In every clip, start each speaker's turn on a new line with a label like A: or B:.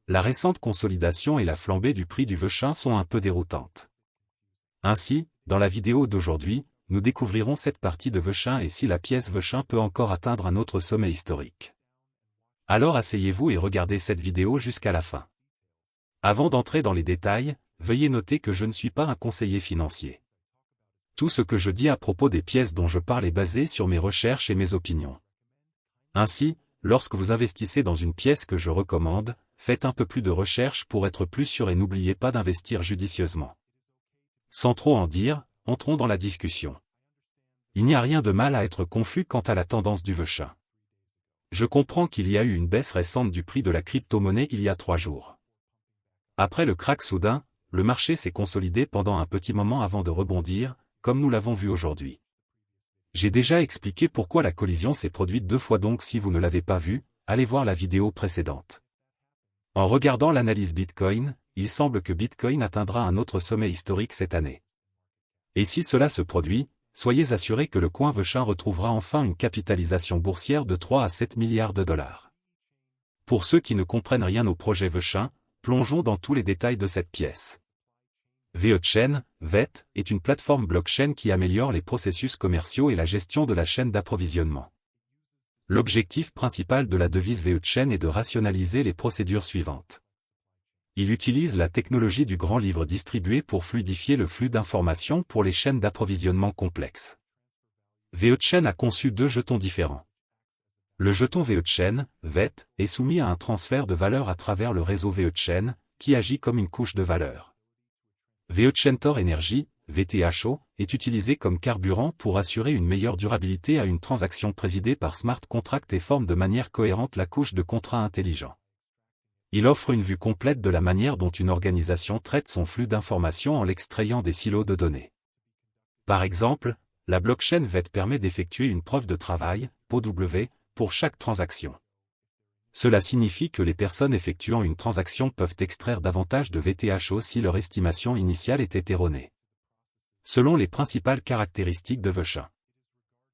A: la récente consolidation et la flambée du prix du Vauchin sont un peu déroutantes. Ainsi, dans la vidéo d'aujourd'hui, nous découvrirons cette partie de Vauchin et si la pièce Vauchin peut encore atteindre un autre sommet historique. Alors asseyez-vous et regardez cette vidéo jusqu'à la fin. Avant d'entrer dans les détails, veuillez noter que je ne suis pas un conseiller financier. Tout ce que je dis à propos des pièces dont je parle est basé sur mes recherches et mes opinions. Ainsi, lorsque vous investissez dans une pièce que je recommande, faites un peu plus de recherche pour être plus sûr et n'oubliez pas d'investir judicieusement. Sans trop en dire, entrons dans la discussion. Il n'y a rien de mal à être confus quant à la tendance du Vauchin. Je comprends qu'il y a eu une baisse récente du prix de la crypto-monnaie il y a 3 jours. Après le krach soudain, le marché s'est consolidé pendant un petit moment avant de rebondir, comme nous l'avons vu aujourd'hui. J'ai déjà expliqué pourquoi la collision s'est produite 2 fois, donc si vous ne l'avez pas vu, allez voir la vidéo précédente. En regardant l'analyse Bitcoin, il semble que Bitcoin atteindra un autre sommet historique cette année. Et si cela se produit, soyez assurés que le coin Vauchin retrouvera enfin une capitalisation boursière de 3 à 7 milliards de dollars. Pour ceux qui ne comprennent rien au projet Vauchin, plongeons dans tous les détails de cette pièce. VeChain, VET, est une plateforme blockchain qui améliore les processus commerciaux et la gestion de la chaîne d'approvisionnement. L'objectif principal de la devise VeChain est de rationaliser les procédures suivantes. Il utilise la technologie du grand livre distribué pour fluidifier le flux d'informations pour les chaînes d'approvisionnement complexes. VeChain a conçu 2 jetons différents. Le jeton VeChain, VET, est soumis à un transfert de valeur à travers le réseau VeChain, qui agit comme une couche de valeur. VeChaintor Energy, VTHO, est utilisé comme carburant pour assurer une meilleure durabilité à une transaction présidée par smart contract et forme de manière cohérente la couche de contrat intelligent. Il offre une vue complète de la manière dont une organisation traite son flux d'informations en l'extrayant des silos de données. Par exemple, la blockchain VET permet d'effectuer une preuve de travail, POW, pour chaque transaction. Cela signifie que les personnes effectuant une transaction peuvent extraire davantage de VTHO si leur estimation initiale était erronée. Selon les principales caractéristiques de VeChain.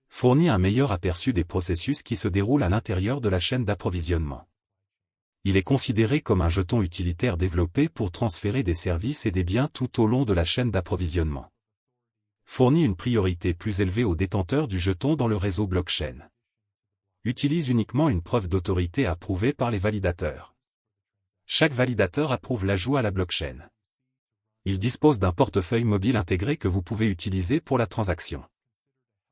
A: Fournit un meilleur aperçu des processus qui se déroulent à l'intérieur de la chaîne d'approvisionnement. Il est considéré comme un jeton utilitaire développé pour transférer des services et des biens tout au long de la chaîne d'approvisionnement. Fournit une priorité plus élevée aux détenteurs du jeton dans le réseau blockchain. Utilise uniquement une preuve d'autorité approuvée par les validateurs. Chaque validateur approuve l'ajout à la blockchain. Il dispose d'un portefeuille mobile intégré que vous pouvez utiliser pour la transaction.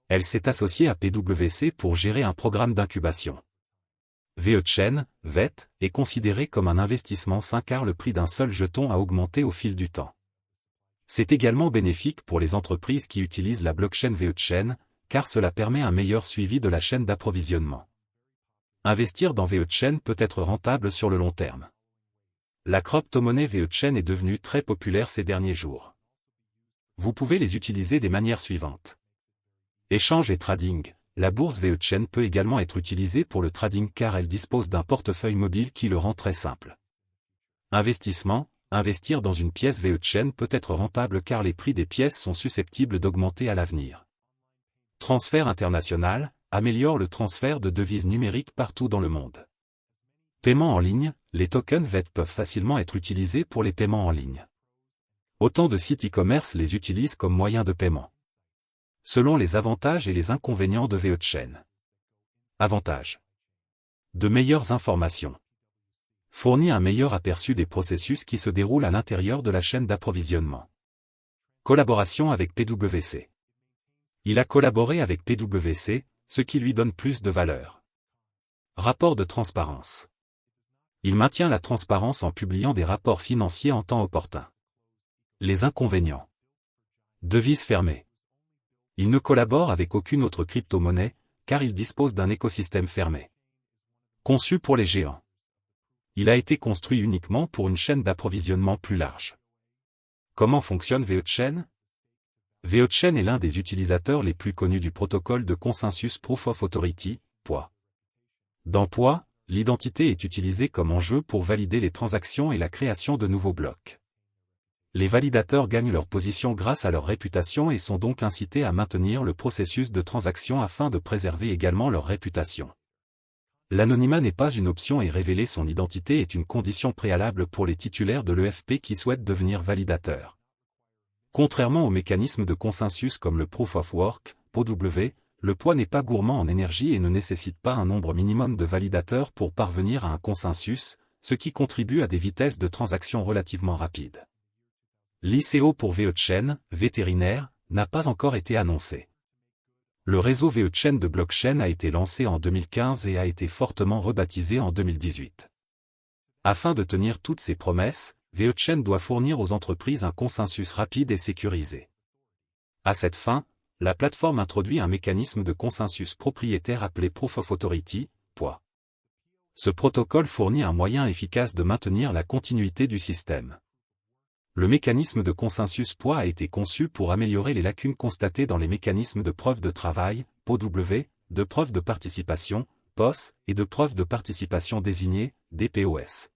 A: Elle s'est associée à PwC pour gérer un programme d'incubation. VeChain, VET, est considéré comme un investissement sain car le prix d'un seul jeton a augmenté au fil du temps. C'est également bénéfique pour les entreprises qui utilisent la blockchain VeChain, car cela permet un meilleur suivi de la chaîne d'approvisionnement. Investir dans VeChain peut être rentable sur le long terme. La crypto-monnaie VeChain est devenue très populaire ces derniers jours. Vous pouvez les utiliser des manières suivantes. Échange et trading. La bourse VeChain peut également être utilisée pour le trading car elle dispose d'un portefeuille mobile qui le rend très simple. Investissement. Investir dans une pièce VeChain peut être rentable car les prix des pièces sont susceptibles d'augmenter à l'avenir. Transfert international. Améliore le transfert de devises numériques partout dans le monde. Paiement en ligne. Les tokens VET peuvent facilement être utilisés pour les paiements en ligne. Autant de sites e-commerce les utilisent comme moyen de paiement. Selon les avantages et les inconvénients de VeChain. Avantages. De meilleures informations. Fournit un meilleur aperçu des processus qui se déroulent à l'intérieur de la chaîne d'approvisionnement. Collaboration avec PwC. Il a collaboré avec PwC, ce qui lui donne plus de valeur. Rapport de transparence. Il maintient la transparence en publiant des rapports financiers en temps opportun. Les inconvénients. Devise fermée. Il ne collabore avec aucune autre crypto-monnaie, car il dispose d'un écosystème fermé. Conçu pour les géants. Il a été construit uniquement pour une chaîne d'approvisionnement plus large. Comment fonctionne VeChain ? VeChain est l'un des utilisateurs les plus connus du protocole de consensus Proof of Authority, POA. Dans POA, l'identité est utilisée comme enjeu pour valider les transactions et la création de nouveaux blocs. Les validateurs gagnent leur position grâce à leur réputation et sont donc incités à maintenir le processus de transaction afin de préserver également leur réputation. L'anonymat n'est pas une option et révéler son identité est une condition préalable pour les titulaires de l'EFP qui souhaitent devenir validateurs. Contrairement aux mécanismes de consensus comme le Proof of Work, POW, le poids n'est pas gourmand en énergie et ne nécessite pas un nombre minimum de validateurs pour parvenir à un consensus, ce qui contribue à des vitesses de transaction relativement rapides. L'ICO pour VeChain, vétérinaire, n'a pas encore été annoncé. Le réseau VeChain de blockchain a été lancé en 2015 et a été fortement rebaptisé en 2018. Afin de tenir toutes ses promesses, VeChain doit fournir aux entreprises un consensus rapide et sécurisé. À cette fin, la plateforme introduit un mécanisme de consensus propriétaire appelé Proof of Authority, POA. Ce protocole fournit un moyen efficace de maintenir la continuité du système. Le mécanisme de consensus POA a été conçu pour améliorer les lacunes constatées dans les mécanismes de preuve de travail, POW, de preuve de participation, POS, et de preuve de participation désignée, DPoS.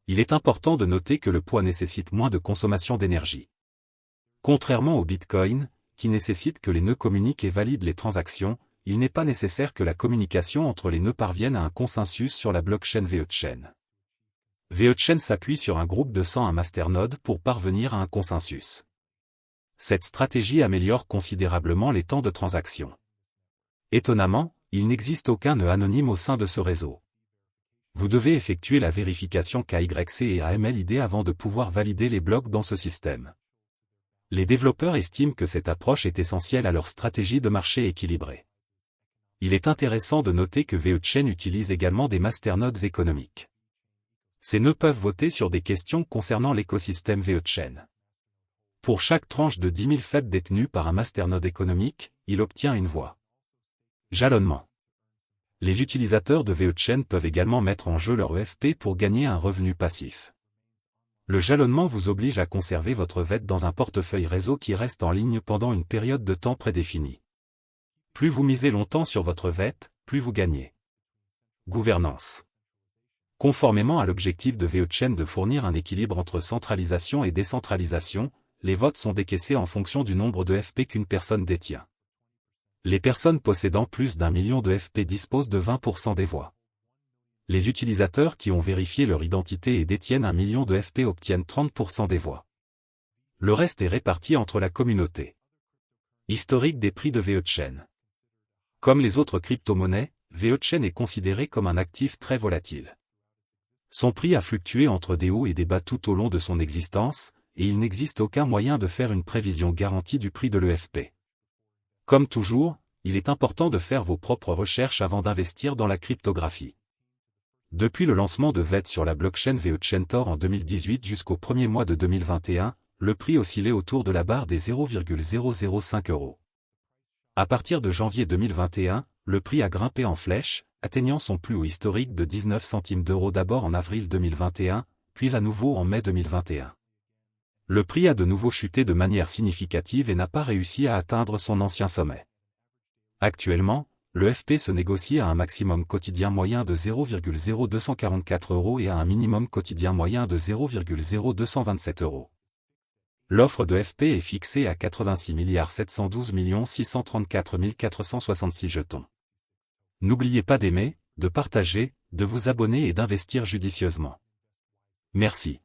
A: Il est important de noter que le POA nécessite moins de consommation d'énergie. Contrairement au Bitcoin, qui nécessite que les nœuds communiquent et valident les transactions, il n'est pas nécessaire que la communication entre les nœuds parvienne à un consensus sur la blockchain VeChain. VeChain s'appuie sur un groupe de 101 masternodes pour parvenir à un consensus. Cette stratégie améliore considérablement les temps de transaction. Étonnamment, il n'existe aucun nœud anonyme au sein de ce réseau. Vous devez effectuer la vérification KYC et AMLID avant de pouvoir valider les blocs dans ce système. Les développeurs estiment que cette approche est essentielle à leur stratégie de marché équilibrée. Il est intéressant de noter que VeChain utilise également des masternodes économiques. Ces nœuds peuvent voter sur des questions concernant l'écosystème VeChain. Pour chaque tranche de 10 000 FEP détenues par un masternode économique, il obtient une voix. Jalonnement. Les utilisateurs de VeChain peuvent également mettre en jeu leur EFP pour gagner un revenu passif. Le jalonnement vous oblige à conserver votre VET dans un portefeuille réseau qui reste en ligne pendant une période de temps prédéfinie. Plus vous misez longtemps sur votre VET, plus vous gagnez. Gouvernance. Conformément à l'objectif de VeChain de fournir un équilibre entre centralisation et décentralisation, les votes sont décaissés en fonction du nombre de FP qu'une personne détient. Les personnes possédant plus d'1 million de FP disposent de 20% des voix. Les utilisateurs qui ont vérifié leur identité et détiennent 1 million de FP obtiennent 30% des voix. Le reste est réparti entre la communauté. Historique des prix de VeChain. Comme les autres crypto-monnaies, VeChain est considéré comme un actif très volatile. Son prix a fluctué entre des hauts et des bas tout au long de son existence, et il n'existe aucun moyen de faire une prévision garantie du prix de l'EFP. Comme toujours, il est important de faire vos propres recherches avant d'investir dans la cryptographie. Depuis le lancement de VET sur la blockchain VeChain Tor en 2018 jusqu'au premier mois de 2021, le prix oscillait autour de la barre des 0,005 €. À partir de janvier 2021, le prix a grimpé en flèche, atteignant son plus haut historique de 19 centimes d'euros d'abord en avril 2021, puis à nouveau en mai 2021. Le prix a de nouveau chuté de manière significative et n'a pas réussi à atteindre son ancien sommet. Actuellement, le FP se négocie à un maximum quotidien moyen de 0,0244 € et à un minimum quotidien moyen de 0,0227 €. L'offre de FP est fixée à 86 712 634 466 jetons. N'oubliez pas d'aimer, de partager, de vous abonner et d'investir judicieusement. Merci.